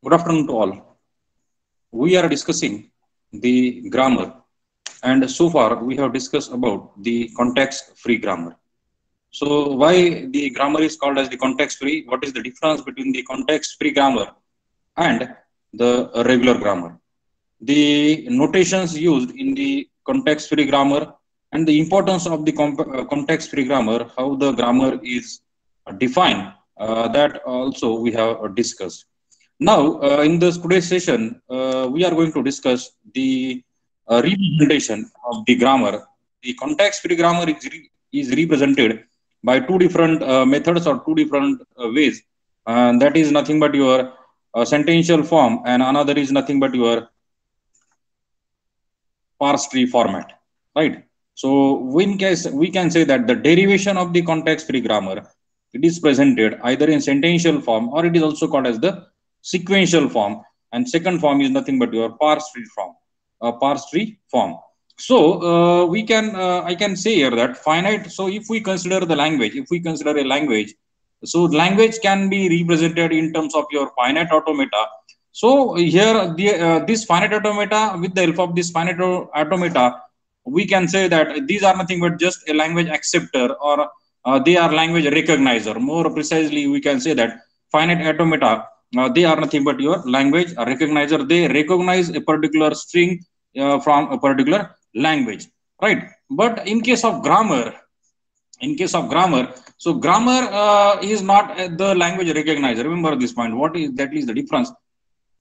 Good afternoon to all. We are discussing the grammar, and so far we have discussed about the context-free grammar. So, why the grammar is called as the context-free? What is the difference between the context-free grammar and the regular grammar? The notations used in the context-free grammar and the importance of the context-free grammar, how the grammar is defined, that also we have discussed. Now, in this today's session, we are going to discuss the representation of the grammar. The context-free grammar is represented by two different methods or two different ways. And that is nothing but your sentential form, and another is nothing but your parse tree format, right? So in case we can say that the derivation of the context-free grammar, it is presented either in sentential form or it is also called as the sequential form, and second form is nothing but your parse tree form. So I can say here that finite. So if we consider the language, if we consider a language, so language can be represented in terms of your finite automata. So here, this finite automata, with the help of this finite automata, we can say that these are nothing but just a language acceptor, or they are language recognizer. More precisely, we can say that finite automata, they are nothing but your language recognizer. They recognize a particular string from a particular language, right? But in case of grammar, so grammar is not the language recognizer. Remember this point. What is that is the difference?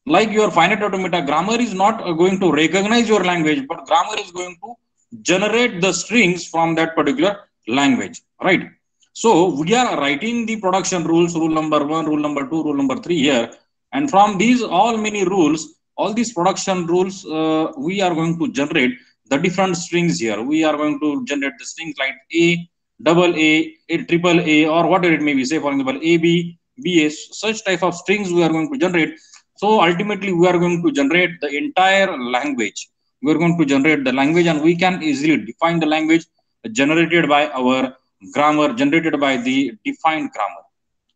Like your finite automata, grammar is not going to recognize your language, but grammar is going to generate the strings from that particular language, right? So we are writing the production rules, rule number 1, rule number 2, rule number 3 here, and from these all many rules, all these production rules, we are going to generate the different strings here. We are going to generate the strings like a, double a, triple a, or whatever it may be. Say for example, a b, b s, such type of strings we are going to generate. So ultimately, we are going to generate the entire language. We are going to generate the language, and we can easily define the language generated by our grammar, generated by the defined grammar.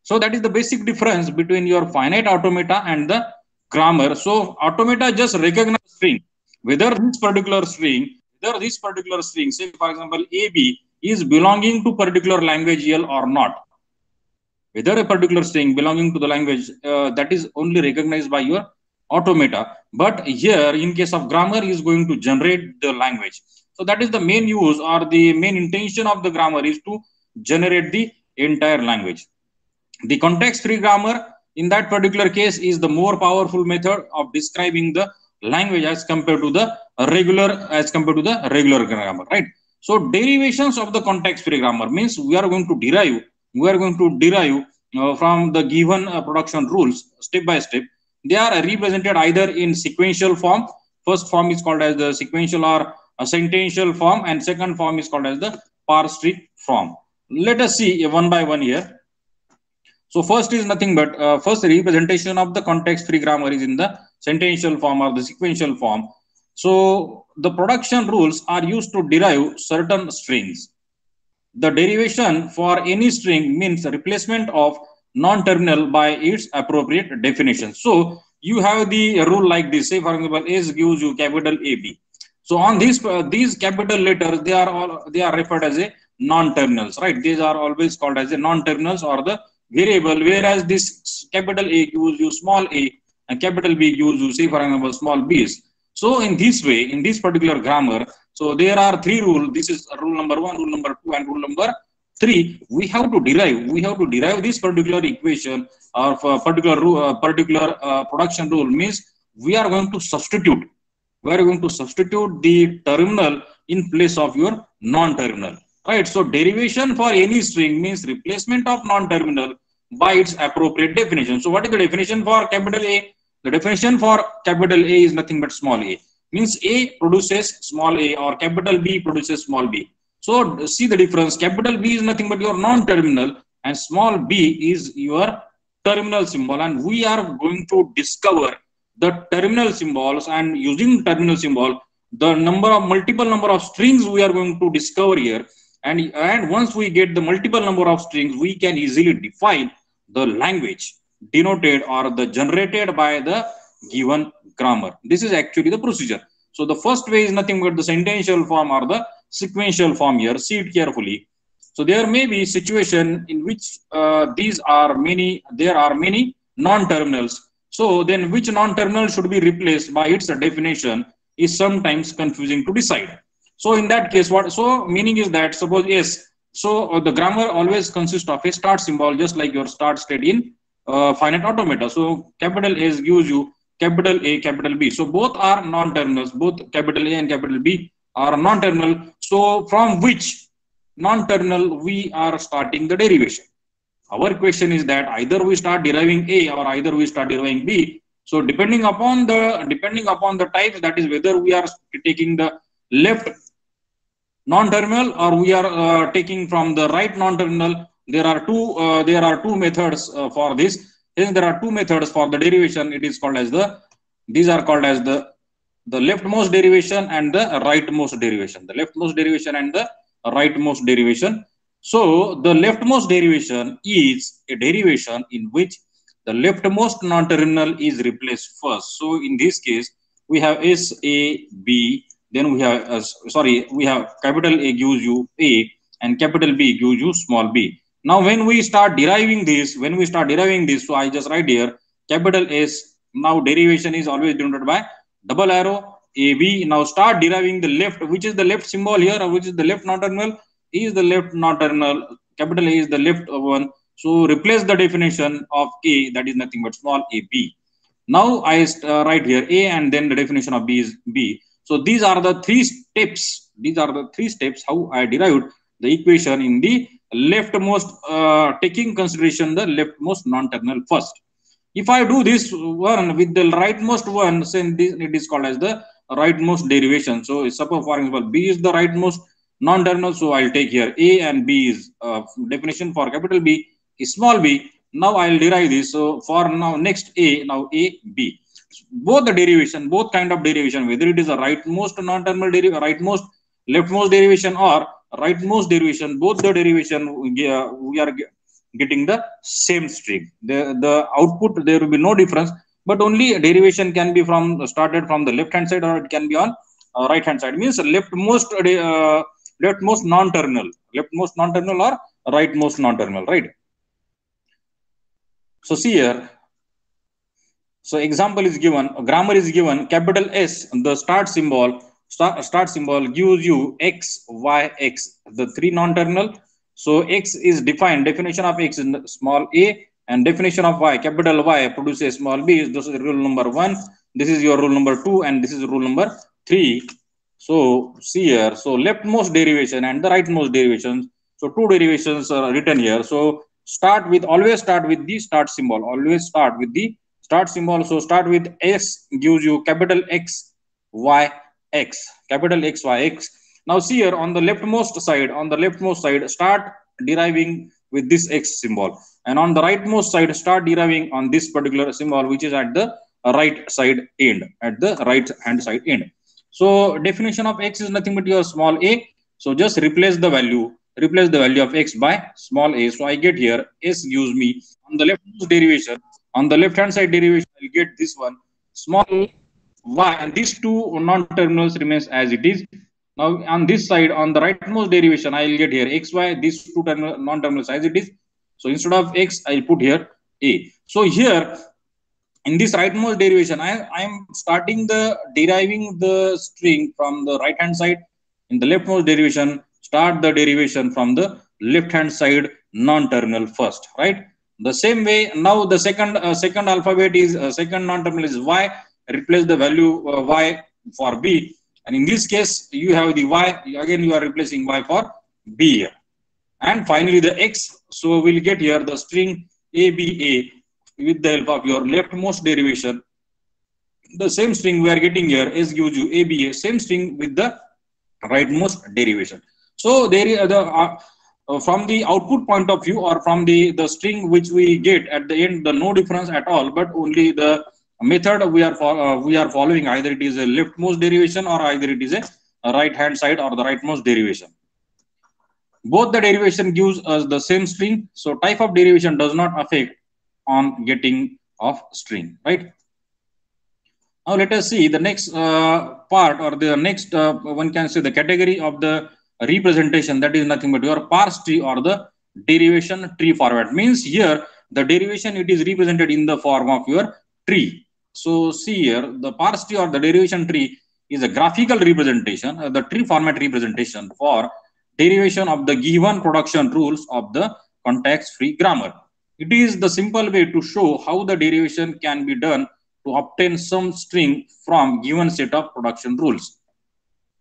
So that is the basic difference between your finite automata and the grammar. So automata just recognize string, whether this particular string, say for example, AB is belonging to particular language EL or not. Whether a particular string belonging to the language, that is only recognized by your automata. But here, in case of grammar, is going to generate the language. So that is the main use, or the main intention of the grammar is to generate the entire language. The context-free grammar, in that particular case, is the more powerful method of describing the language as compared to the regular grammar, right? So derivations of the context-free grammar means we are going to derive from the given production rules step by step. They are represented either in sequential form. First form is called as the sequential or a sentential form, and second form is called as the parse tree form. Let us see one by one here. So first is nothing but first representation of the context-free grammar is in the sentential form or the sequential form. So the production rules are used to derive certain strings. The derivation for any string means replacement of non-terminal by its appropriate definition. So you have the rule like this. Say for example, S gives you capital AB. So on these capital letters, they are referred as a non-terminals, right? These are always called as a non-terminals or the variable. Whereas this capital A gives you small a, and capital B gives you, say for example, small b's. So in this way, in this particular grammar, so there are three rules. This is rule number 1, rule number 2, and rule number 3. We have to derive this particular equation, or particular production rule means we are going to substitute. We are going to substitute the terminal in place of your non-terminal, right? So derivation for any string means replacement of non-terminal by its appropriate definition. So what is the definition for capital A? The definition for capital A is nothing but small a. Means A produces small a, or capital B produces small b. So see the difference. Capital B is nothing but your non-terminal, and small b is your terminal symbol. And we are going to discover the terminal symbols, and using terminal symbol, the multiple number of strings we are going to discover here. And once we get the multiple number of strings, we can easily define the language. denoted or the generated by the given grammar. This is actually the procedure. So the first way is nothing but the sentential form or the sequential form here. See it carefully. So there may be situation in which there are many non-terminals. So then which non-terminal should be replaced by its definition is sometimes confusing to decide. So in that case, what so meaning is that suppose yes, so the grammar always consists of a start symbol, just like your start state in finite automata. So capital S gives you capital A, capital B. So both are non-terminals. Both capital A and capital B are non-terminal. So from which non-terminal we are starting the derivation? Our question is that either we start deriving A or either we start deriving B. So depending upon the types, that is whether we are taking the left non-terminal or we are taking from the right non-terminal. There are two methods for this. Hence, there are two methods for the derivation. It is called as these are called as the leftmost derivation and the rightmost derivation. The leftmost derivation and the rightmost derivation. So the leftmost derivation is a derivation in which the leftmost non-terminal is replaced first. So in this case, we have S, A, B. Then we have, we have capital A gives you A and capital B gives you small b. Now, when we start deriving this, so I just write here capital S. Now, derivation is always denoted by double arrow AB. Now, start deriving the left, which is the left symbol here, or which is the left non-terminal, is the left non-terminal. Capital A is the left one. So, replace the definition of A, that is nothing but small a b. Now, I write here A and then the definition of B is B. So these are the three steps. These are the three steps how I derived the equation in the leftmost, taking consideration the leftmost non-terminal first. If I do this one with the rightmost one, then it is called as the rightmost derivation. So suppose for example B is the rightmost non-terminal. So I'll take here A and B is definition for capital B is small b. Now I'll derive this. So for now next A, now A, B. Both the derivation, both kind of derivation, whether it is a rightmost non-terminal derivation, rightmost, leftmost derivation or rightmost derivation, both the derivation we are getting the same string. The output, there will be no difference, but only derivation can be started from the left hand side or it can be on right hand side. Means leftmost non-terminal or rightmost non-terminal, right? So see here. So example is given, grammar is given, capital S, the start symbol gives you X, Y, X, the three non-terminal. So X is defined, definition of X is small a and definition of Y, capital Y produces small b. This is rule number 1, this is your rule number 2 and this is rule number 3. So see here, so leftmost derivation and the rightmost derivations. So two derivations are written here. So always start with the start symbol, always start with the start symbol. So start with S gives you capital X, Y, X, capital X, Y, X. Now see here on the leftmost side, start deriving with this X symbol. And on the rightmost side, start deriving on this particular symbol, which is at the right side end, at the right hand side end. So definition of X is nothing but your small a. So just replace the value of X by small a. So I get here S gives me on the leftmost derivation. On the left hand side derivation, I'll get this one small y, and these two non-terminals remains as it is. Now on this side, on the rightmost derivation, I'll get here xy, these two non-terminals as it is. So instead of x, I'll put here a. So here in this rightmost derivation, I'm starting the deriving the string from the right hand side. In the leftmost derivation, start the derivation from the left hand side non-terminal first, right? The same way, now the second alphabet is second non-terminal is y. Replace the value y for b, and in this case you have the y. Again, you are replacing y for b here, and finally the x. So we'll get here the string aba with the help of your leftmost derivation. The same string we are getting here is gives you aba, same string with the rightmost derivation. So there is from the output point of view, or from the string which we get at the end, the no difference at all, but only the method we are following, either it is a leftmost derivation or either it is a right hand side or the rightmost derivation. Both the derivation gives us the same string. So type of derivation does not affect on getting of string, right? Now let us see the next part, or the next one can say the category of the representation, that is nothing but your parse tree or the derivation tree format. Means here the derivation, it is represented in the form of your tree. So see here, the parse tree or the derivation tree is a graphical representation, the tree format representation for derivation of the given production rules of the context free grammar. It is the simple way to show how the derivation can be done to obtain some string from given set of production rules.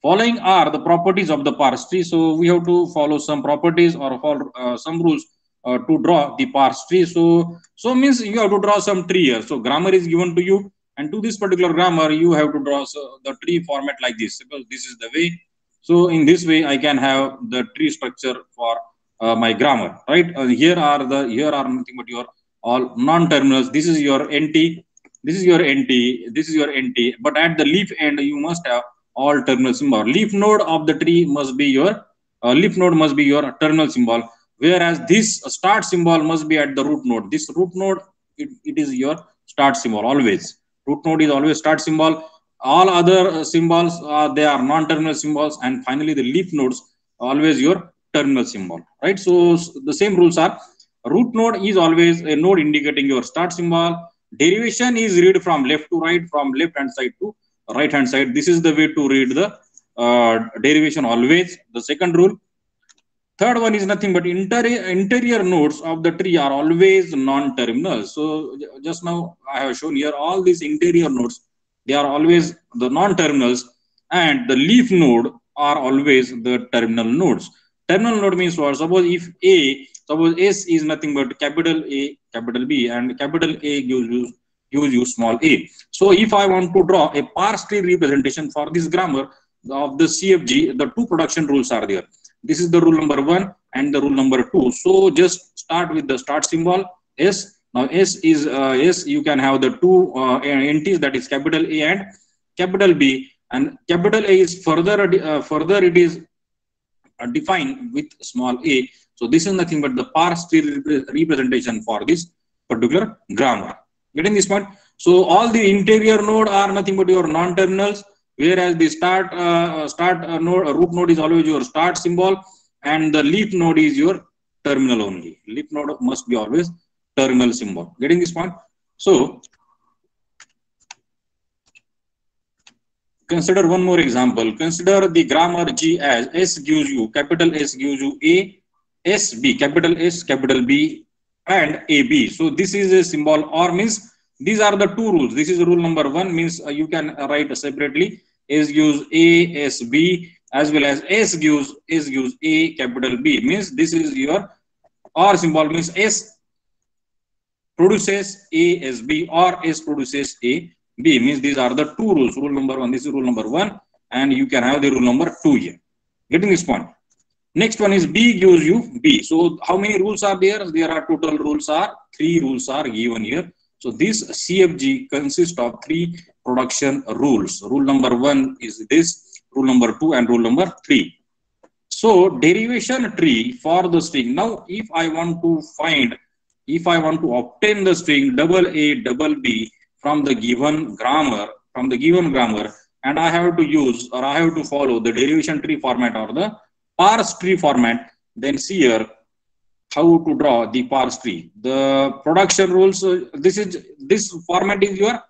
Following are the properties of the parse tree. So we have to follow some properties or follow some rules to draw the parse tree. So means you have to draw some tree here. So grammar is given to you, and to this particular grammar you have to draw the tree format like this, because this is the way. So in this way I can have the tree structure for my grammar, right? Here are nothing but your all non-terminals. This is your NT, this is your NT, this is your NT, but at the leaf end you must have all terminal symbol. Leaf node of the tree must be your terminal symbol, whereas this start symbol must be at the root node. This root node, it is your start symbol always. Root node is always start symbol. All other symbols they are non-terminal symbols, and finally the leaf nodes always your terminal symbol, right? So the same rules are: root node is always a node indicating your start symbol. Derivation is read from left to right, from left hand side to right hand side. This is the way to read the derivation always. The second rule. Third one is nothing but interior nodes of the tree are always non-terminal. So just now I have shown here all these interior nodes, they are always the non-terminals, and the leaf node are always the terminal nodes. Terminal node means what? Suppose S is nothing but capital A, capital B, and capital A gives you small a. So if I want to draw a parse tree representation for this grammar of the CFG, the two production rules are there. This is the rule number 1 and the rule number 2. So just start with the start symbol S. Now S is S. You can have the two entities, that is capital A and capital B, and capital A is further it is defined with small a. So this is nothing but the parse tree representation for this particular grammar. Getting this point? So all the interior node are nothing but your non-terminals, whereas the root node is always your start symbol, and the leaf node is your terminal only. Leaf node must be always terminal symbol. Getting this point? So consider one more example. Consider the grammar G as S gives you, capital S gives you A, S, B, capital S, capital B, and AB. So this is a symbol, or means these are the two rules. This is rule number 1, means you can write separately. S gives A, S, B, as well as S gives A, capital B. Means this is your or symbol, means S produces A, S, B, or S produces A, B. Means these are the two rules. Rule number 1, this is rule number 1, and you can have the rule number 2 here. Getting this point? Next one is B gives you B. So how many rules are there? There are total rules are 3 rules are given here. So this CFG consists of 3 production rules. Rule number 1 is this, rule number 2, and rule number 3. So derivation tree for the string. Now if I want to obtain the string double A double B from the given grammar, and I have to use, or I have to follow the derivation tree format or the parse tree format, then see here how to draw the parse tree. The production rules. This format is your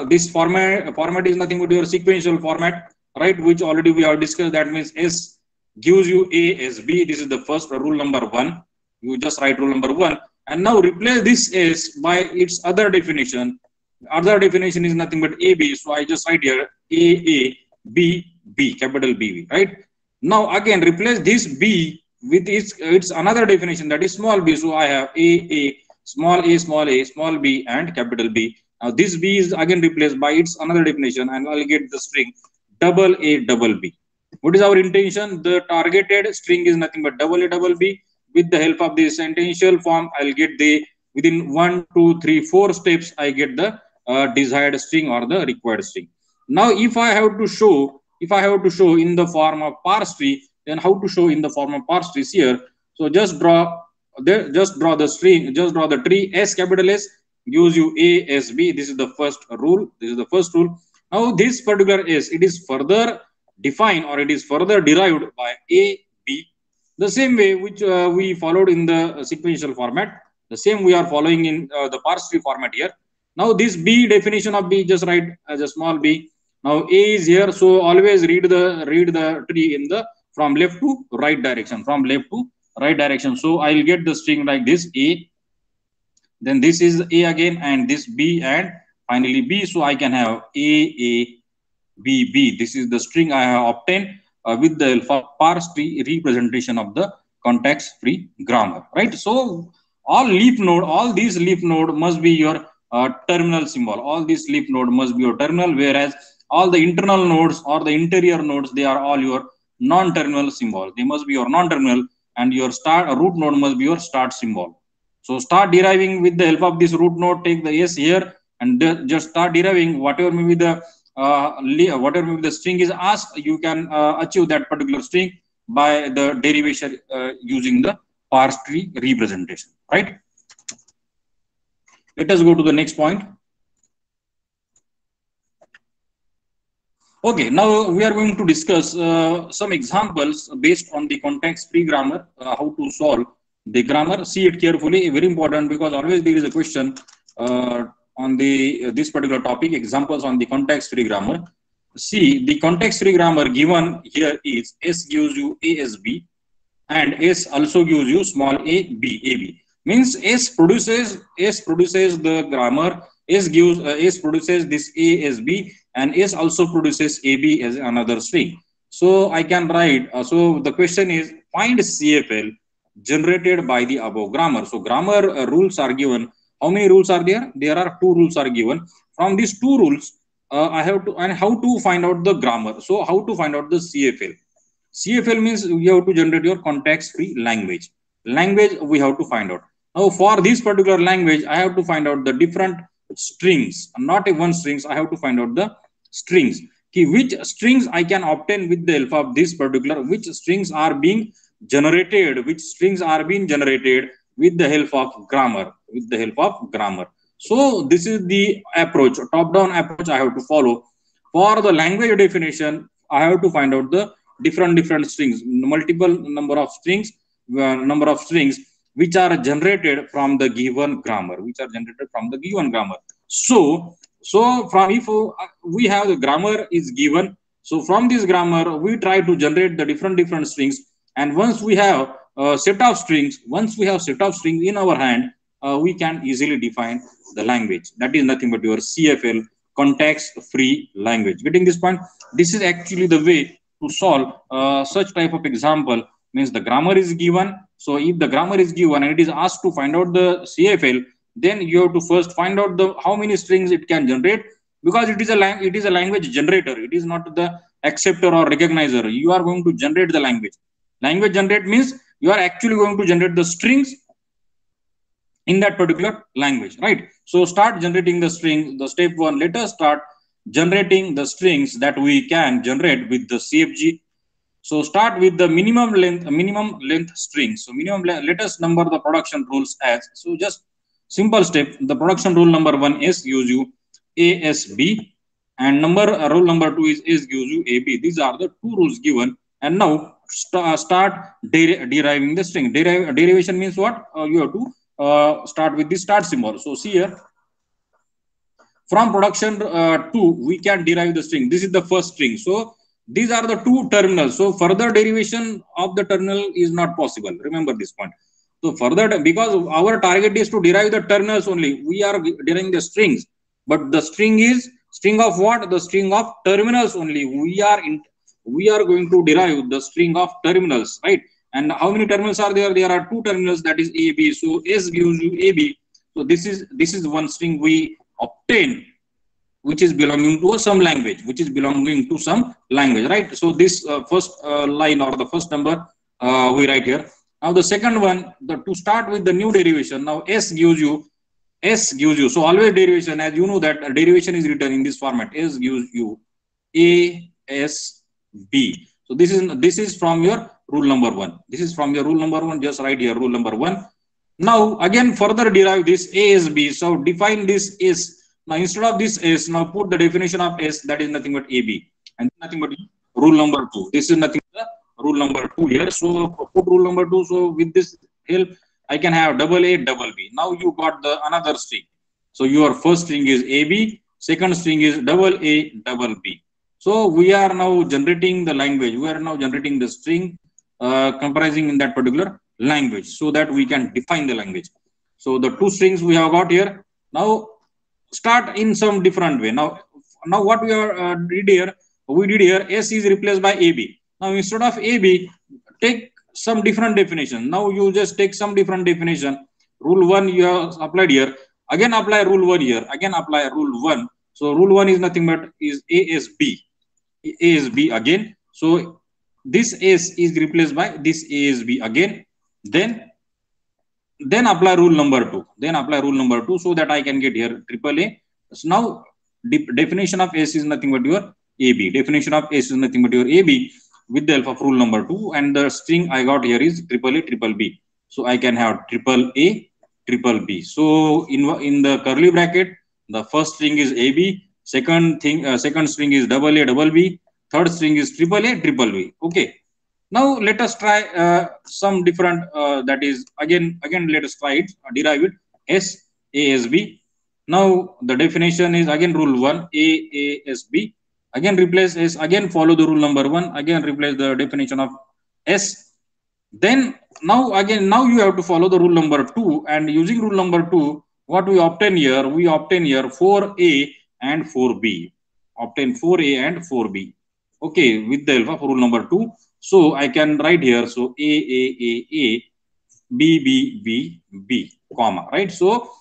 this format is nothing but your sequential format, right? Which already we have discussed. That means S gives you A, S, B. This is the first rule number 1. You just write rule number 1, and now replace this S by its other definition. Other definition is nothing but AB. So I just write here A, B, B, capital B, right? Now again replace this B with its another definition, that is small b. So I have a, small b, and capital B. Now this B is again replaced by its another definition, and I'll get the string double A double B. What is our intention? The targeted string is nothing but double A double B. With the help of this sentential form, I'll get the within 1, 2, 3, 4 steps I get the desired string or the required string. Now if I have to show in the form of parse tree, then how to show in the form of parse trees here? So just draw there, just draw the string, just draw the tree. S capital S gives you A, S, B. This is the first rule. This is the first rule. Now this particular S, it is further defined or it is further derived by A, B. The same way which we followed in the sequential format. The same we are following in the parse tree format here. Now this B, definition of B, just write as a small b. Now A is here, so always read the tree in the from left to right direction, from left to right direction. So I'll get the string like this: A, then this is A again, and this B, and finally B. So I can have A, B, B. This is the string I have obtained with the help of parse tree representation of the context-free grammar, right? So all these leaf node must be your terminal symbol. All these leaf node must be your terminal, whereas all the internal nodes or the interior nodes, they are all your non-terminal symbol. They must be your non-terminal, and your root node must be your start symbol. So start deriving with the help of this root node. Take the S here and just start deriving whatever may be the string is asked. You can achieve that particular string by the derivation using the parse tree representation, right? Let us go to the next point. Okay, now we are going to discuss some examples based on the context-free grammar, how to solve the grammar. See it carefully, very important, because always there is a question on this particular topic, examples on the context-free grammar. See, the context-free grammar given here is S gives you ASB, and S also gives you small a, B, AB. Means S produces the grammar, S produces this A as B, and S also produces AB as another string. So I can write, so the question is, find CFL generated by the above grammar. So grammar rules are given. How many rules are there? There are 2 rules are given. From these 2 rules, I have to, and how to find out the grammar. So how to find out the CFL? CFL means you have to generate your context-free language. Language we have to find out. Now for this particular language, I have to find out the different strings, not one strings. I have to find out the strings. Okay, which strings I can obtain with the help of this particular, which strings are being generated, with the help of grammar, So this is the approach, top-down approach I have to follow. For the language definition, I have to find out the different strings, multiple number of strings which are generated from the given grammar, So from if we have the grammar is given, so from this grammar we try to generate the different strings, and once we have a set of strings, in our hand, we can easily define the language. That is nothing but your CFL, context-free language. Getting this point? This is actually the way to solve such type of example. Means the grammar is given. So if the grammar is given and it is asked to find out the CFL, then you have to first find out the how many strings it can generate, because it is a language generator. It is not the acceptor or recognizer. You are going to generate the language. Language generate means you are actually going to generate the strings in that particular language, right? So start generating the string. The step 1, let us start generating the strings that we can generate with the CFG. So start with the minimum length string. So let us number the production rules as, so just simple step. The production rule number 1 is gives you ASB, and rule number 2 is gives you AB. These are the 2 rules given. And now start deriving the string. Derivation means what? You have to start with the start symbol. So see here, from production 2, we can derive the string. This is the first string. So these are the 2 terminals. So further derivation of the terminal is not possible. Remember this point. So further, because our target is to derive the terminals only, we are deriving the strings. But the string is string of what? The string of terminals only. We are going to derive the string of terminals, right? And how many terminals are there? There are 2 terminals, that is AB. So S gives you AB. So this is one string we obtain, which is belonging to some language, right? So this first line or the first number we write here. Now the second one, to start with the new derivation. Now S gives you. So always derivation, as you know that derivation is written in this format. S gives you ASB. So this is from your rule number 1. Just write here rule number 1. Now again further derive this A is B. So define this S. Now instead of this S, now put the definition of S, that is nothing but AB. And nothing but rule number 2. This is nothing but rule number 2 here. So put rule number 2. So with this help, I can have double A, double B. Now you got the another string. So your first string is AB, second string is double A, double B. So we are now generating the language. We are now generating the string comprising in that particular language, so that we can define the language. So the two strings we have got here. Now start in some different way. Now what we are did here? We did here S is replaced by AB. Now instead of AB, take some different definition. Now you just take some different definition. Rule 1 you have applied here. Again apply rule 1 here. Again apply rule 1. So rule 1 is nothing but is ASB. ASB again. So this S is replaced by this ASB again. Then apply rule number 2. Then apply rule number 2 so that I can get here triple A. So now definition of S is nothing but your AB. Definition of S is nothing but your AB with the help of rule number 2, and the string I got here is triple A, triple B. So I can have triple A, triple B. So in the curly bracket, the first string is AB, second string is double A, double B, third string is triple A, triple B. Okay. Now let us try some different, that is again let us try it, derive it, S, A, S, B. Now the definition is again rule 1, A, S, B. Again replace S, again follow the rule number 1, again replace the definition of S. Then now you have to follow the rule number 2, and using rule number 2, what we obtain here? We obtain here 4A and 4B. Obtain 4A and 4B. Okay, with the help of rule number 2. So I can write here, so A, B, comma, right? So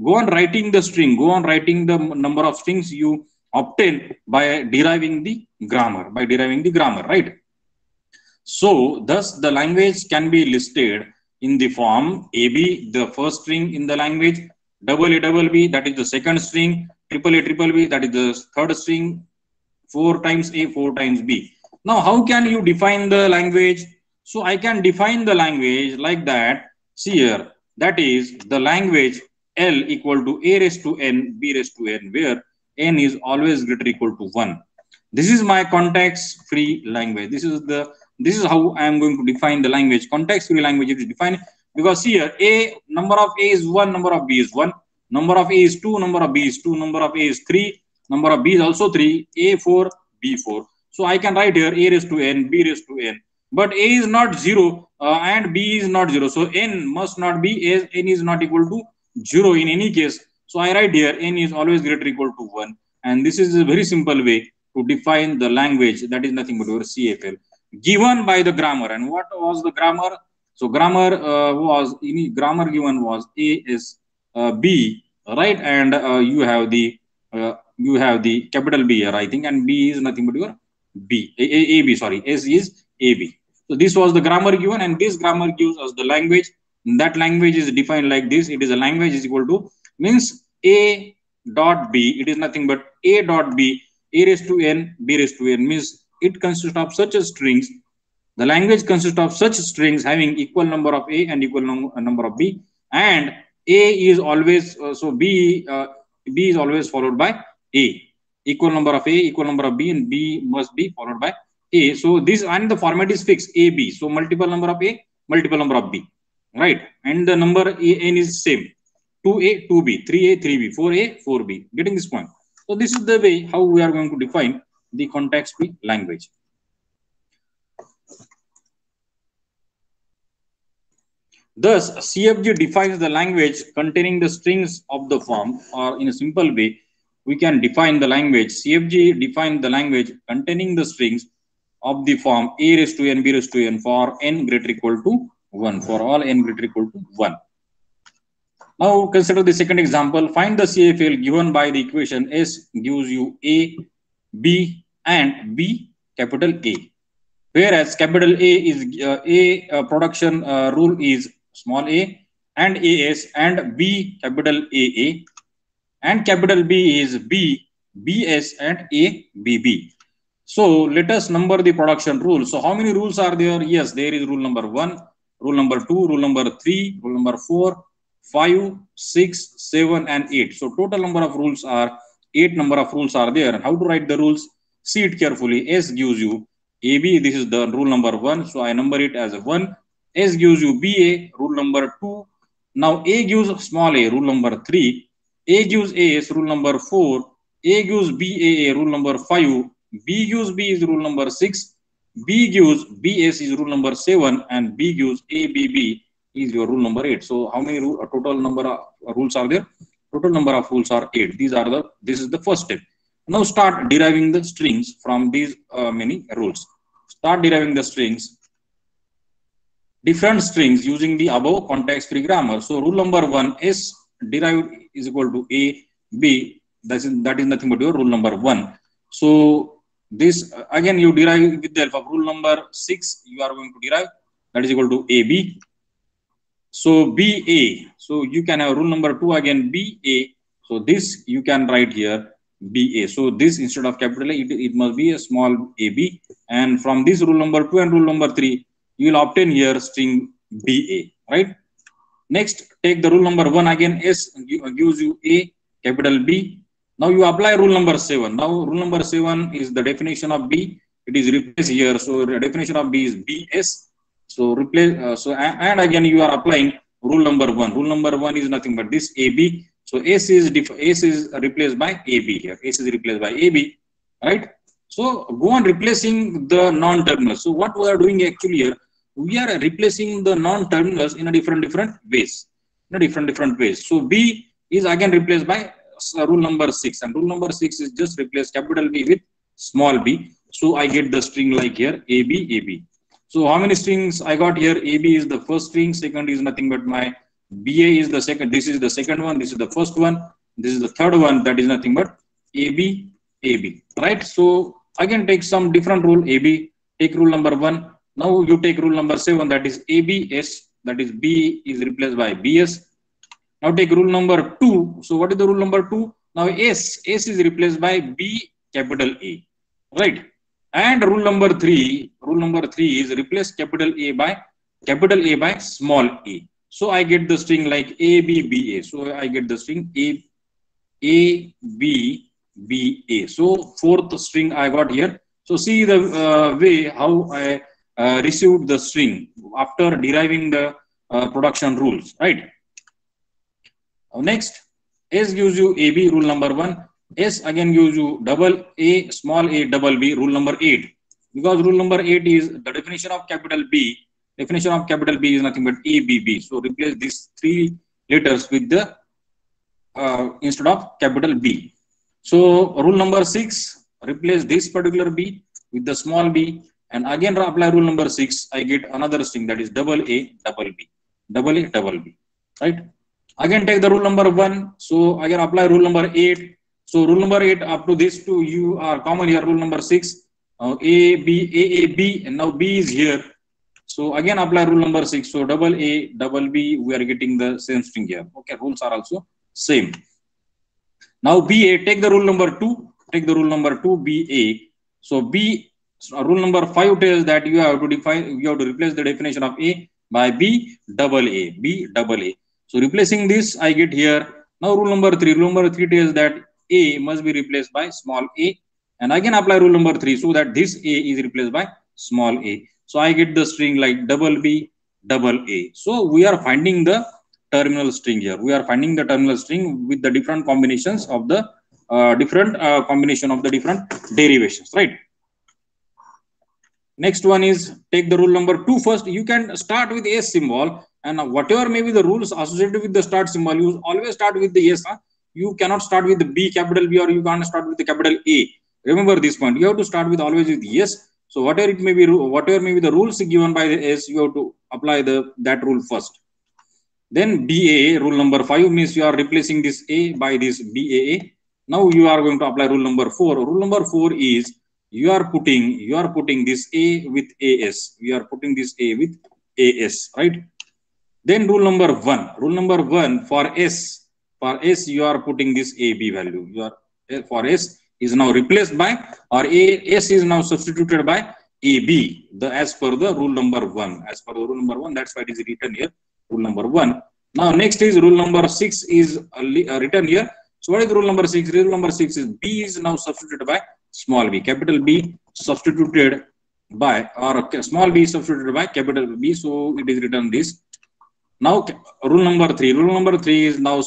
go on writing the string, go on writing the number of strings you obtain by deriving the grammar, right? So thus the language can be listed in the form AB, the first string in the language, double A, double B, that is the second string, triple A, triple B, that is the third string, 4 times A, 4 times B. Now, how can you define the language? So I can define the language like that. See here, that is the language L equal to A raised to N, B raised to N, where N is always greater equal to 1. This is my context-free language. This is how I am going to define the language. Context-free language is defined because here number of A is 1, number of B is 1, number of A is 2, number of B is 2, number of A is 3, number of B is also 3, A 4, B 4. So I can write here A raised to N, B raised to N. But A is not 0 and B is not 0. So N must not be, as N is not equal to 0 in any case. So I write here N is always greater equal to 1. And this is a very simple way to define the language, that is nothing but your CFL, given by the grammar. And what was the grammar? So grammar given was A is B, right? And you have the capital B here, I think, and B is nothing but your AB, sorry, S is AB. So this was the grammar given, and this grammar gives us the language. That language is defined like this. It is a language is equal to, means A dot B. It is nothing but A dot B, A raised to N, B raised to N, means it consists of such strings. The language consists of such strings having equal number of A and equal number of B, and A is always B is always followed by A. Equal number of A, equal number of B, and B must be followed by A. So this, and the format is fixed, A, B. So multiple number of A, multiple number of B, right? And the number N is same, 2A, 2B, 3A, 3B, 4A, 4B. Getting this point? So this is the way how we are going to define the context-free language. Thus, CFG defines the language containing the strings of the form, or in a simple way, we can define the language. CFG defines the language containing the strings of the form A raised to N, B raised to N for N greater equal to 1, for all N greater equal to 1. Now consider the second example. Find the CFL given by the equation S gives you A, B, and B capital A. Whereas capital A is production rule is small a and AS, and B capital AA, and capital B is B, BS, and A, BB. So let us number the production rules. So how many rules are there? Yes, there is rule number 1, rule number 2, rule number 3, rule number 4, 5, 6, 7, and 8. So total number of rules are 8 number of rules are there. How to write the rules? See it carefully. S gives you AB. This is the rule number 1. So I number it as a 1. S gives you BA, rule number 2. Now A gives small a, rule number 3. A gives AS, rule number 4. A gives BAA, rule number 5. B gives B is rule number 6. B gives BS is rule number 7. And B gives ABB is your rule number 8. So how many total number of rules are there? Total number of rules are 8. This is the first step. Now start deriving the strings from these many rules. Start deriving the strings, different strings using the above context-free grammar. So rule number 1, S derived is equal to A, B. That is nothing but your rule number 1. So this again you derive with the help of rule number 6. You are going to derive that is equal to AB. So BA. So you can have rule number 2 again BA. So this you can write here BA. So this instead of capital A, it must be a small AB. And from this rule number 2 and rule number 3, you will obtain here string BA, right? Next, take the rule number 1 again. S gives you A, capital B. Now you apply rule number 7. Now rule number 7 is the definition of B. It is replaced here. So the definition of B is BS. So replace. And again you are applying rule number 1. Rule number 1 is nothing but this AB. So S is replaced by AB here. S is replaced by AB, right? So go on replacing the non-terminals. So what we are doing actually here, we are replacing the non-terminals in a different ways. So B is again replaced by rule number 6, and rule number 6 is just replace capital B with small b. So I get the string like here AB, AB. So how many strings I got here? AB is the first string, second is nothing but my BA is the second, this is the second one, this is the first one, this is the third one, that is nothing but AB, AB, right? So again take some different rule, AB, take rule number 1. Now you take rule number 7, that is ABS, that is B is replaced by BS. Now take rule number 2. So what is the rule number 2? Now S is replaced by B capital A, right? And rule number 3 is replace capital A by small a. So I get the string like ABBA. So I get the string ABBA. So fourth string I got here. So see the way how I received the string after deriving the production rules, right? Next, S gives you AB, rule number 1. S again gives you double A, small a, double B, rule number 8. Because rule number 8 is the definition of capital B. Definition of capital B is nothing but ABB. So replace these 3 letters with the instead of capital B. So rule number 6, replace this particular B with the small b, and again apply rule number 6. I get another string that is double A, double B, double A, double B, right? Again take the rule number 1. So again apply rule number 8. So rule number 8 up to this 2 you are common here. Rule number 6, A, B, and now B is here. So again apply rule number 6. So double A, double B, we are getting the same string here. Okay, rules are also same. Now BA, take the rule number 2. Take the rule number 2 BA. So rule number 5 tells that you have to replace the definition of A by B double A. So replacing this, I get here. Now rule number 3. Rule number 3 tells that A must be replaced by small a, and again apply rule number 3 so that this A is replaced by small a. So I get the string like double B, double A. So we are finding the terminal string here. We are finding the terminal string with the different combinations of the different derivations, right? Next one is take the rule number 2 first. You can start with A symbol, and whatever may be the rules associated with the start symbol, you always start with the S. You cannot start with the B, capital B, or you can't start with the capital A. Remember this point. You have to start with always with S. So whatever may be the rules given by the S, you have to apply that rule first. Then BA, rule number 5 means you are replacing this A by this BAA. Now you are going to apply rule number 4. Rule number 4 is you are putting this A with AS. We are putting this A with AS, right? Then rule number 1. Rule number 1 for S. For S, you are putting this AB value. For S is now replaced by, or S is now substituted by AB. As per the rule number 1. As per the rule number 1, that's why it is written here. Rule number 1. Now next is rule number 6 is written here. So what is rule number 6? Rule number 6 is B is now substituted by small b. Capital B substituted by, or small b substituted by capital B. So it is written this. Now rule number 3. Rule number 3 is now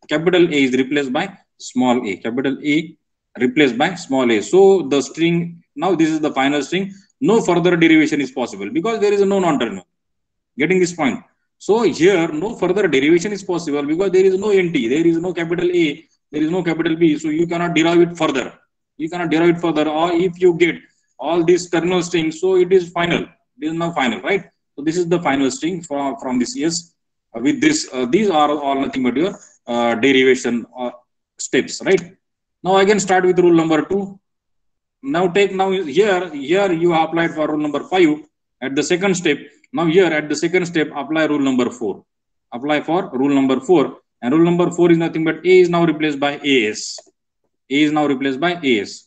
capital A is replaced by small a. Capital A replaced by small a. So the string, now this is the final string. No further derivation is possible because there is no non-terminal. Getting this point? So here no further derivation is possible because there is no NT, there is no capital A, there is no capital B. So you cannot derive it further. You cannot derive it further. Or if you get all these terminal strings, so it is final. It is now final, right? So this is the final string from this. Yes, with this, these are all nothing but your derivation steps, right? Now again start with rule number 2. Now here you applied for rule number 5 at the second step. Now here at the second step apply rule number 4. Apply for rule number 4, and rule number 4 is nothing but A is now replaced by AS. A is now replaced by AS.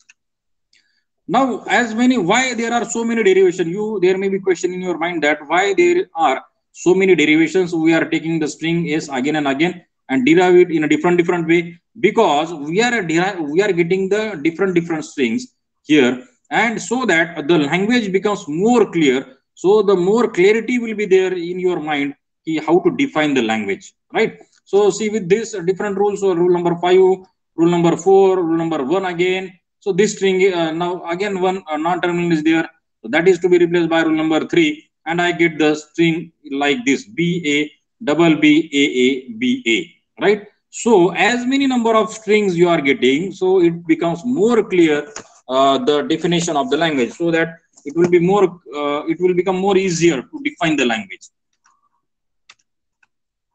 Now why there are so many derivations? There may be question in your mind that why there are so many derivations. We are taking the string S again and again and derive it in a different way, because we are getting the different strings here, and so that the language becomes more clear. So the more clarity will be there in your mind how to define the language, right? So see, with this different rules, so rule number 5, rule number 4, rule number 1 again. So this string now again one non-terminal is there, so that is to be replaced by rule number 3, and I get the string like this: BA, double B, AA, BA, right? So as many number of strings you are getting, so it becomes more clear the definition of the language, so that it will be more it will become more easier to define the language.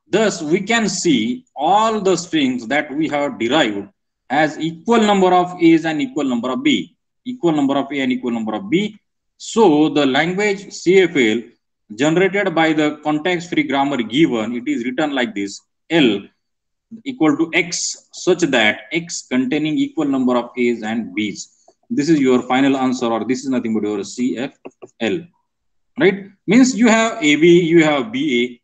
Thus we can see all the strings that we have derived as equal number of A's and equal number of B, equal number of A and equal number of B. So the language CFL generated by the context-free grammar given, it is written like this: L equal to X, such that X containing equal number of A's and B's. This is your final answer, or this is nothing but your CFL, right? Means you have AB, you have BA,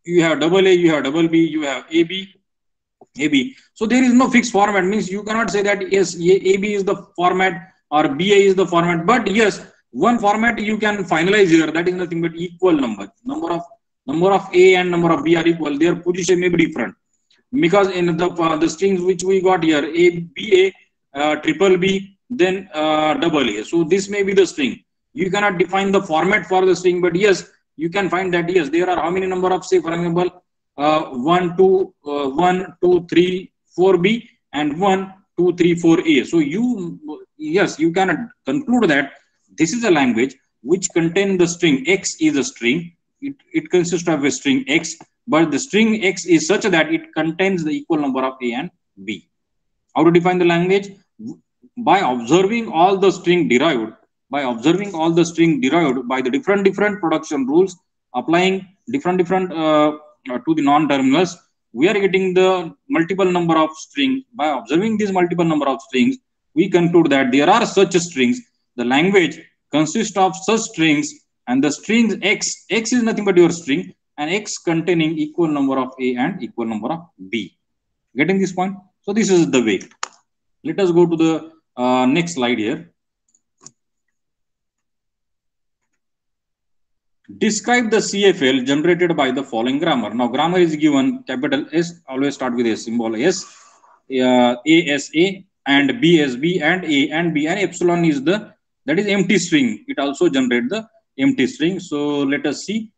you have double A, you have double B, you have AB. So there is no fixed format. Means you cannot say that yes, AB is the format or BA is the format. But yes, one format you can finalize here. That is nothing but equal number. Number of A and number of B are equal. Their position may be different, because in the strings which we got here, A, BA, triple B, then double A. So this may be the string. You cannot define the format for the string, but yes, you can find that yes, there are how many number of, say for example, 1, 2, 3, 4B and 1, 2, 3, 4A. So you can conclude that this is a language which contains the string X is a string. It consists of a string X, but the string X is such that it contains the equal number of A and B. How to define the language? By observing all the string derived, by the different production rules, applying different to the non-terminals, we are getting the multiple number of strings. By observing these multiple number of strings, we conclude that there are such strings. The language consists of such strings, and the strings X is nothing but your string, and X containing equal number of A and equal number of B. Getting this point? So this is the way. Let us go to the next slide here. Describe the CFL generated by the following grammar. Now grammar is given capital S, always start with a symbol S, ASA and BSB and A and B, and epsilon is that is empty string. It also generates the empty string. So let us see.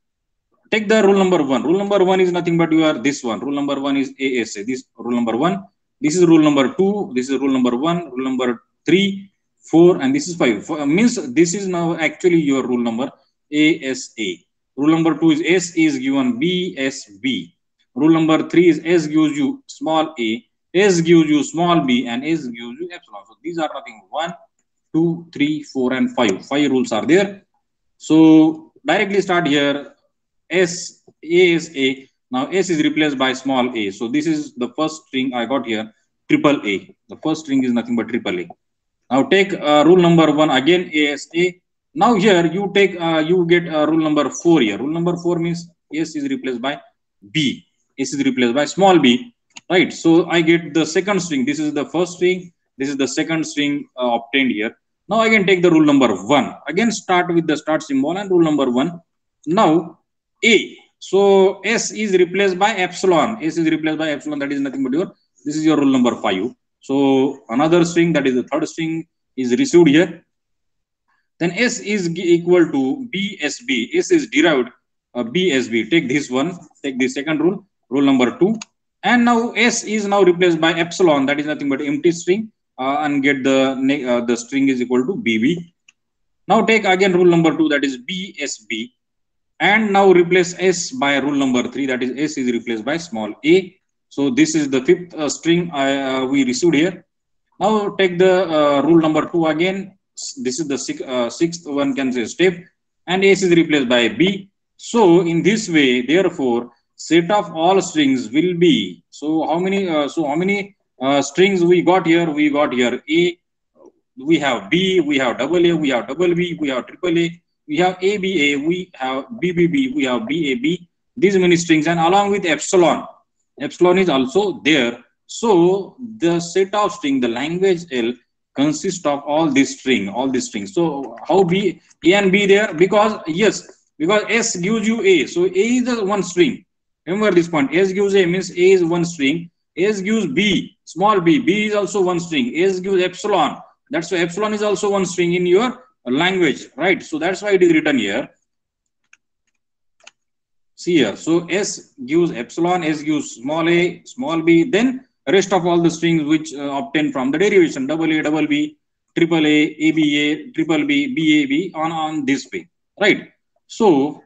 Take the rule number 1. Rule number 1 is nothing but this one. Rule number 1 is ASA. This rule number 1. This is rule number 2. This is rule number 1. Rule number 3, 4, and this is 5. Means this is now actually your rule number ASA. Rule number 2 is S is given BSB. Rule number 3 is S gives you small a, S gives you small b, and S gives you epsilon. So these are nothing 1, 2, 3, 4, and 5. 5 rules are there. So directly start here. S, ASA. Now S is replaced by small a. So this is the first string I got here, triple A. The first string is nothing but triple A. Now take rule number 1 again, ASA. Now here you take you get rule number 4 here. Rule number 4 means S is replaced by B. S is replaced by small b, right? So I get the second string. This is the first string, this is the second string obtained here. Now I can take the rule number 1, again start with the start symbol and rule number 1. Now a, so S is replaced by epsilon, S is replaced by epsilon, that is nothing but your, this is your rule number 5. So another string, that is the third string, is received here. Then S is equal to BSB. S is derived BSB. Take this one, take the second rule, rule number 2. And now S is now replaced by epsilon, that is nothing but empty string, and get the string is equal to BB. Now take again rule number 2, that is BSB. And now replace S by rule number 3, that is S is replaced by small a. So this is the fifth string we received here. Now take the rule number 2 again. This is the sixth one, can say step, and S is replaced by B. So in this way, therefore, set of all strings will be, so how many strings we got here? We got here A, we have B, we have double A, we have double B, we have triple A, we have ABA, we have BBB, we have BAB, these many strings, and along with epsilon, epsilon is also there. So the set of string, the language L, consists of all these strings. So how B, A and B there? Because yes, because S gives you A, so A is the one string. Remember this point, S gives A means A is one string. S gives B, small b, B is also one string. S gives epsilon, that's why epsilon is also one string in your language, right? So that's why it is written here. See here, so S gives epsilon, S gives small a, small b, then rest of all the strings which obtained from the derivation, double A, double B, triple A, ABA, triple B, BAB, on this way, right? So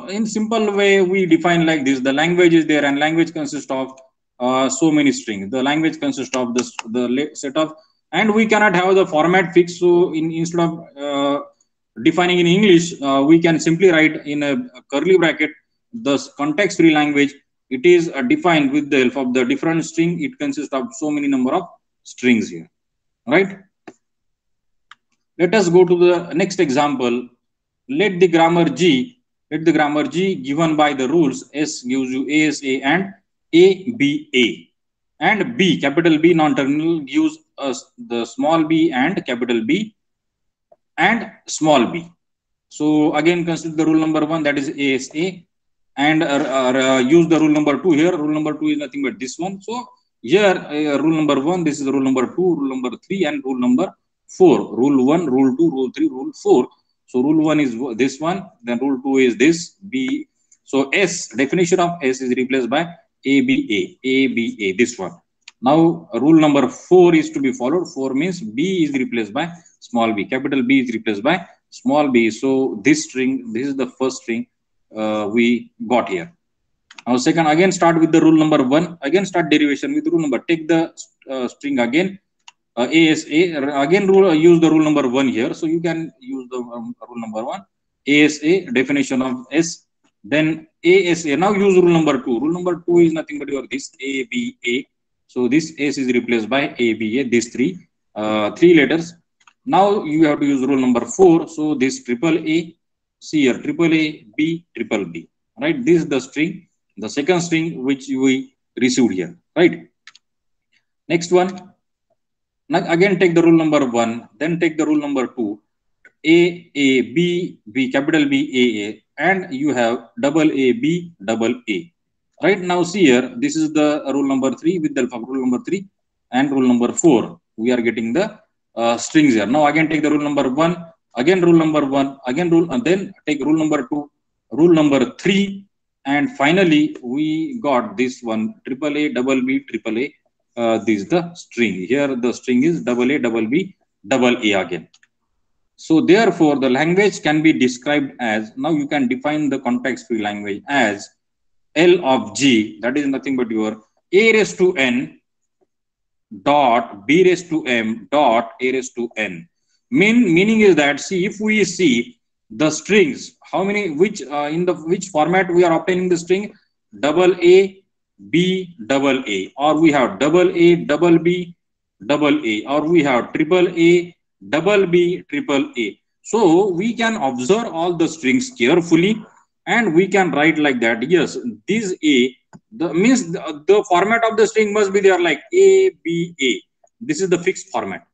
in simple way we define like this. The language is there, and language consists of so many strings. The language consists of the set of, and we cannot have the format fixed. So instead of defining in English, we can simply write in a curly bracket the context free language. It is defined with the help of the different string. It consists of so many number of strings here, right? Let us go to the next example. Let the grammar G given by the rules S gives you ASA and ABA, and B, capital B non-terminal, gives us the small b and capital B and small b. So again consider the rule number 1, that is ASA, and use the rule number 2 here. Rule number 2 is nothing but this one. So here rule number 1, this is rule number 2, rule number 3, and rule number 4. Rule 1, rule 2, rule 3, rule 4. So rule 1 is this one, then rule 2 is this B. So S, definition of S is replaced by ABA, this one. Now rule number 4 is to be followed. 4 means B is replaced by small b, capital B is replaced by small b. So this string, this is the first string we got here. Now second, again start with the rule number 1, again start derivation with rule number, take the string again ASA, again use the rule number 1 here. So you can use the rule number 1, ASA, definition of S, then ASA. Now use rule number 2. Rule number 2 is nothing but your this ABA. So this S is replaced by ABA, these three letters. Now you have to use rule number 4. So this triple A, see here, triple A, B, triple B, right? This is the string, the second string which we received here, right? Next one. Now again take the rule number 1, then take the rule number 2, A, B, B, capital B, A, and you have double A, B, double A. Right now see here, this is the rule number 3 with the help of rule number 3 and rule number 4. We are getting the strings here. Now again take the rule number 1, again rule number 1, again rule, and then take rule number 2, rule number 3, and finally we got this one, triple A, double B, triple A. This is the string. Here the string is double A, double B, double A again. So therefore the language can be described as, now you can define the context free language as L of G, that is nothing but your A raised to N dot B raised to M dot A raised to N. Meaning is that, see, if we see the strings, how many, which in the which format we are obtaining the string, double A, B, double A, or we have double A, double B, double A, or we have triple A, double B, triple A. So we can observe all the strings carefully, and we can write like that. Yes, this A The means the format of the string must be there like A, B, A. This is the fixed format.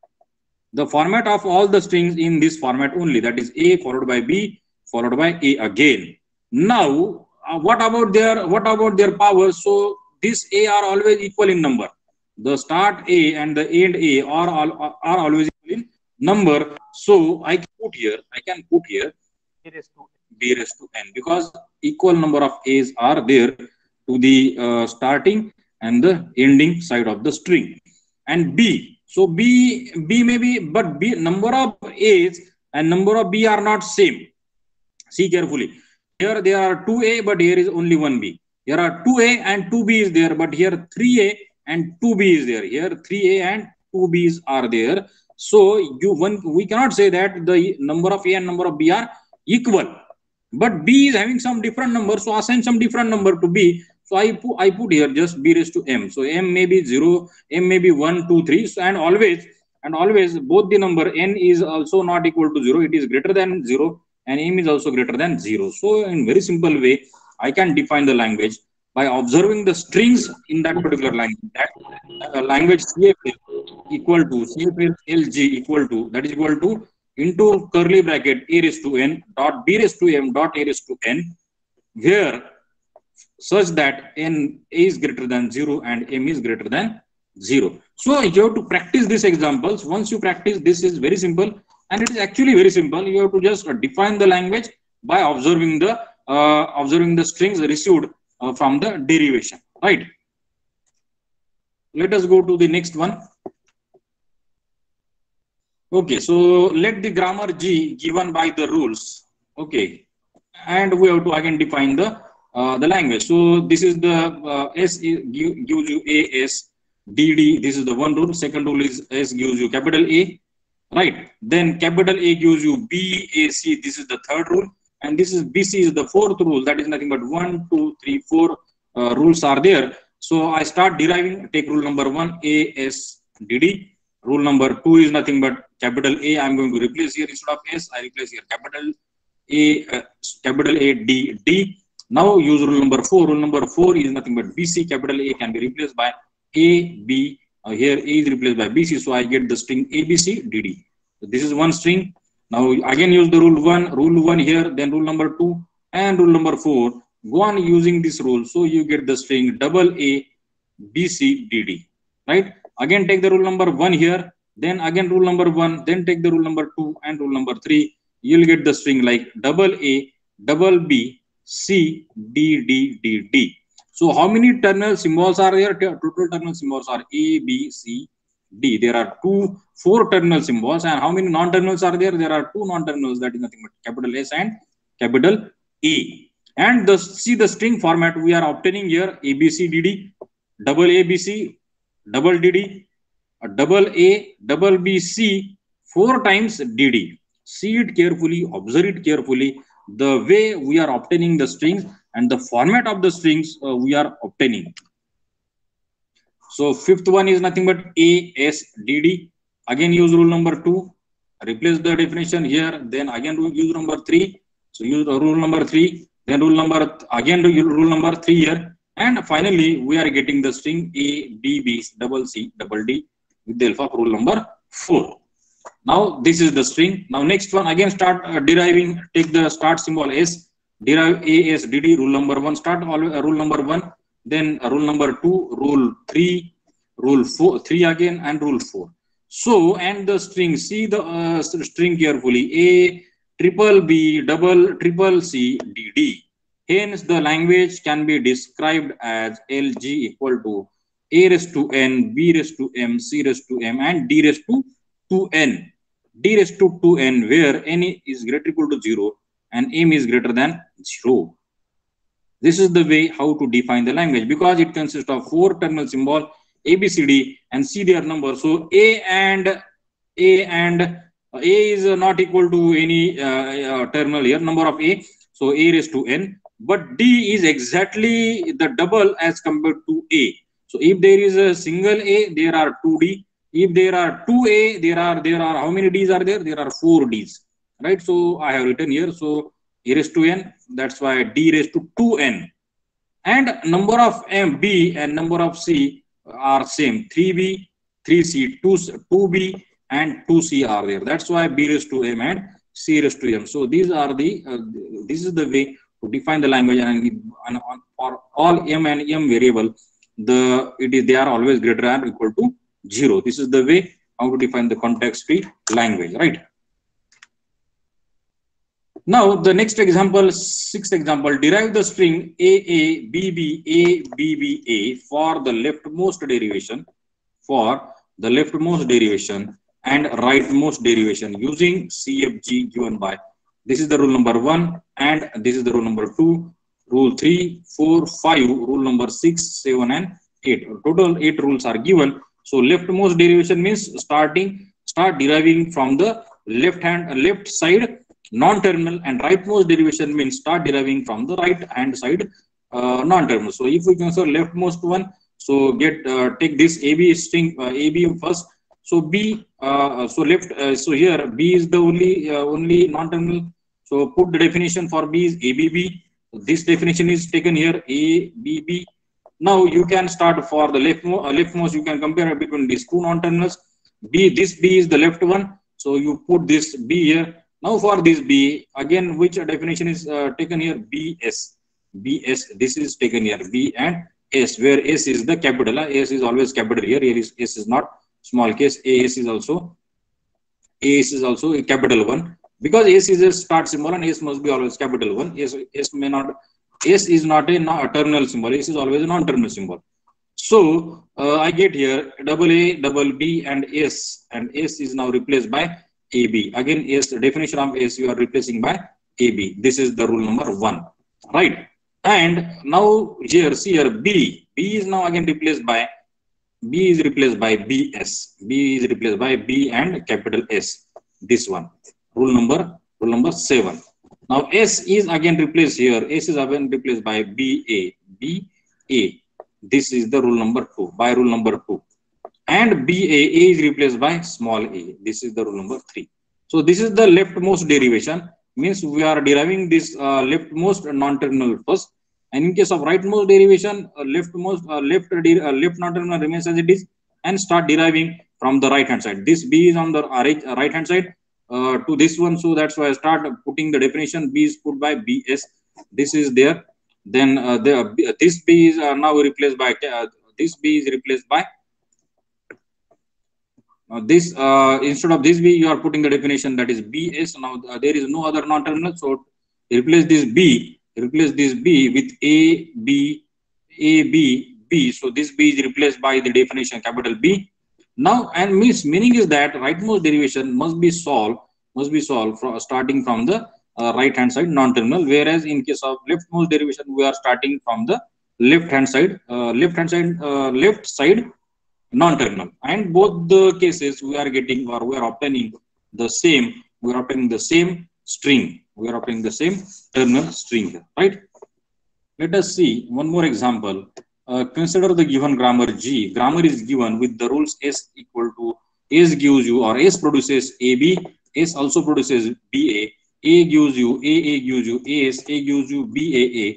The format of all the strings in this format only, that is A followed by B followed by A again. Now, what about their powers? So this A are always equal in number. The start A and the end A are always equal in number. So I can put here B raised to n, because equal number of A's are there to the starting and the ending side of the string. And B, so B may be, but B number of A's and number of B are not same. See carefully. Here there are 2A, but here is only 1B. Here are 2A and 2B is there, but here 3A and 2B is there. Here 3A and 2B's are there. So we cannot say that the number of A and number of B are equal. But B is having some different number, so assign some different number to B. So I put here just B raised to M. So M may be 0, M may be 1, 2, 3. So, and always both the number N is also not equal to 0. It is greater than 0 and M is also greater than 0. So in very simple way, I can define the language by observing the strings in that particular language. That language CFL equal to CFL LG equal to, that is equal to into curly bracket A raised to N dot B raised to M dot A raised to N, where such that N is greater than 0 and M is greater than 0. So you have to practice these examples. Once you practice, this is very simple, and it is actually very simple. You have to just define the language by observing the strings received from the derivation, right? Let us go to the next one. Okay, so let the grammar G given by the rules. Okay, and we have to again define the language. So this is the S gives you A S D D. This is the one rule. Second rule is S gives you capital A, right? Then capital A gives you B A C. This is the third rule, and this is B C is the fourth rule. That is nothing but 1, 2, 3, 4 rules are there. So I start deriving. Take rule number 1 A S D D. Rule number 2 is nothing but capital A. I'm going to replace here instead of S. I replace here capital A D D. Now use rule number 4. Rule number 4 is nothing but BC. Capital A can be replaced by A B. Here A is replaced by BC. So I get the string ABC DD. So this is one string. Now again use the rule 1. Rule 1 here. Then rule number 2 and rule number 4. Go on using this rule. So you get the string double A BC DD. Right. Again take the rule number 1 here, then again rule number 1, then take the rule number 2 and rule number 3. You'll get the string like double A, double B, C, D, D, D, D. So how many terminal symbols are there? Total terminal symbols are A, B, C, D. There are 4 terminal symbols. And how many non-terminals are there? There are 2 non-terminals, that is nothing but capital S and capital E. And see the string format we are obtaining here: A, B, C, D, D, double A, B, C, double DD, double A, double B, C, 4 times DD. See it carefully, observe it carefully, the way we are obtaining the strings and the format of the strings we are obtaining. So fifth one is nothing but A, S, DD. Again use rule number 2, replace the definition here, then again use number 3. So use rule number 3, then rule number 3 here. And finally, we are getting the string A, D, B, double C, double D with the help of rule number 4. Now, this is the string. Now, next one, again start deriving. Take the start symbol S, derive A, S, D, D, rule number 1. Start rule number 1, then rule number 2, rule 3, rule 4, 3 again, and rule 4. So, and the string, see the string carefully. A, triple B, double, triple C, D, D. Hence, the language can be described as LG equal to A raised to N, B raised to M, C raised to M, and D raised to 2N. D raised to 2N, where N is greater equal to 0 and M is greater than 0. This is the way how to define the language, because it consists of 4 terminal symbol A, B, C, D, and C their number. So A is not equal to any terminal here, number of A. So A raised to N. But D is exactly the double as compared to A. So if there is a single A, there are 2D. If there are 2A, there are how many D's are there? There are 4 D's, right? So I have written here. So A raised to N, that's why D raised to 2N. and number of B and number of C are same. 3B, 3C, 2B and 2C are there. That's why B raised to M and C raised to M. So these are the this is the way to define the language, and for all M and M variable, they are always greater than or equal to 0. This is the way how to define the context free language, right? Now the next example, sixth example, derive the string AABBA for the leftmost derivation, and rightmost derivation using CFG given by. This is the rule number 1 and this is the rule number 2, rule 3, 4, 5, rule number 6, 7 and 8. Total 8 rules are given. So leftmost derivation means start deriving from the left side non-terminal, and rightmost derivation means start deriving from the right hand side non-terminal. So if we consider leftmost one, so take this AB string AB first. So B, so left, so here B is the only non-terminal. So put the definition for B is ABB. This definition is taken here, ABB. Now you can start for the leftmost. You can compare between these two non-terminals. This B is the left one. So you put this B here. Now for this B, again, which definition is taken here? BS. This is taken here, B and S, where S is the capital. S is always capital here. Here is S is not small case. AS is also a capital one, because S is a start symbol and S must be always capital one. S is not a terminal symbol. S is always a non-terminal symbol. So I get here double A, double B and S is now replaced by AB. Again, S, the definition of S you are replacing by AB. This is the rule number 1, right? And now here, see here, B is now again replaced by BS. B is replaced by B and capital S. This one, rule number 7. Now S is again replaced here. S is again replaced by BA. This is the rule number 2, by rule number 2. And BA is replaced by small a. This is the rule number 3. So this is the leftmost derivation. Means we are deriving this leftmost non-terminal first. And in case of rightmost derivation, left non-terminal remains as it is, and start deriving from the right hand side. This B is on the right hand side to this one. So that's why I start putting the definition. B is put by BS. This is there. Then this B is now replaced by this B is replaced by this. Instead of this B, you are putting the definition, that is BS. Now there is no other non-terminal, so replace this B with A B. So this B is replaced by the definition capital B. Now, and meaning is that rightmost derivation must be solved starting from the right hand side non-terminal, whereas in case of leftmost derivation we are starting from the left side non-terminal. And both the cases we are getting, or we are obtaining the same string. We are obtaining the same terminal string here, right? Let us see one more example. Consider the given grammar G. Grammar is given with the rules S equal to S gives you, or S produces AB, S also produces BA, A gives you AA gives you AS, A gives you BAA,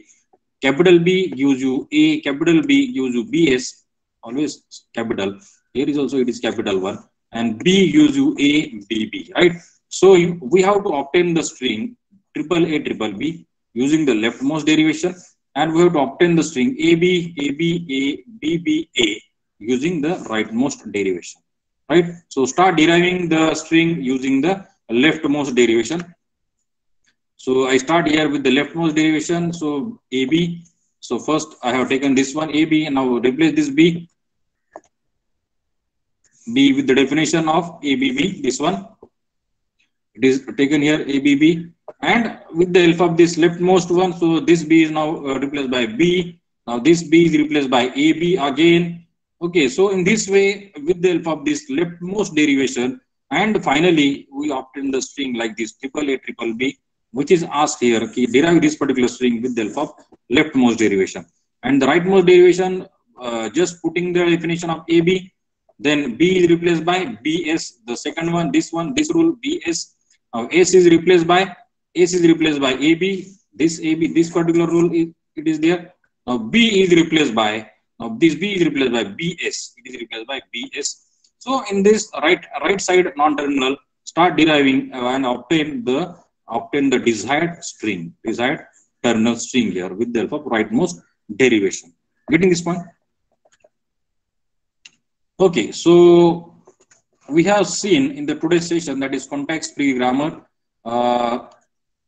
capital B gives you A, capital B gives you BS, always capital. Here is also it is capital one, and B gives you A BB, right? So we have to obtain the string triple A triple B using the leftmost derivation, and we have to obtain the string AB ABA BBA using the rightmost derivation, right? So start deriving the string using the leftmost derivation. So I start here with the leftmost derivation. So AB. So first I have taken this one AB, and now replace this B with the definition of ABB. This one, it is taken here ABB, and with the help of this leftmost one, so this B is now replaced by B. Now this B is replaced by AB again. Okay, so in this way, with the help of this leftmost derivation, and finally we obtain the string like this triple A triple B, which is asked here. Okay, derive this particular string with the help of leftmost derivation. And the rightmost derivation, just putting the definition of AB, then B is replaced by BS. The second one, this rule BS. Now S is replaced by AB. This AB, this particular rule it is there. Now B is replaced by, now this B is replaced by BS. It is replaced by BS. So in this right side non-terminal, start deriving and obtain the desired string, desired terminal string here with the help of rightmost derivation. Getting this point? Okay, so we have seen in the today's session that is context-free grammar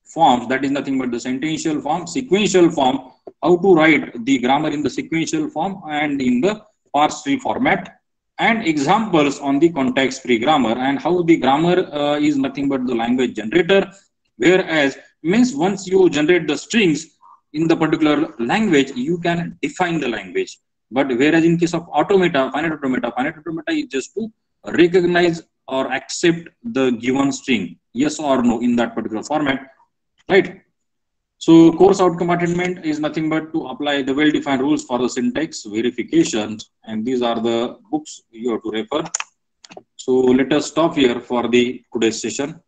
forms, that is nothing but the sentential form, sequential form, how to write the grammar in the sequential form and in the parse tree format, and examples on the context-free grammar, and how the grammar is nothing but the language generator, whereas means once you generate the strings in the particular language, you can define the language. But whereas in case of automata, finite automata is just to recognize or accept the given string, yes or no, in that particular format, right? So course outcome attainment is nothing but to apply the well-defined rules for the syntax verifications, and these are the books you have to refer. So let us stop here for the today's session.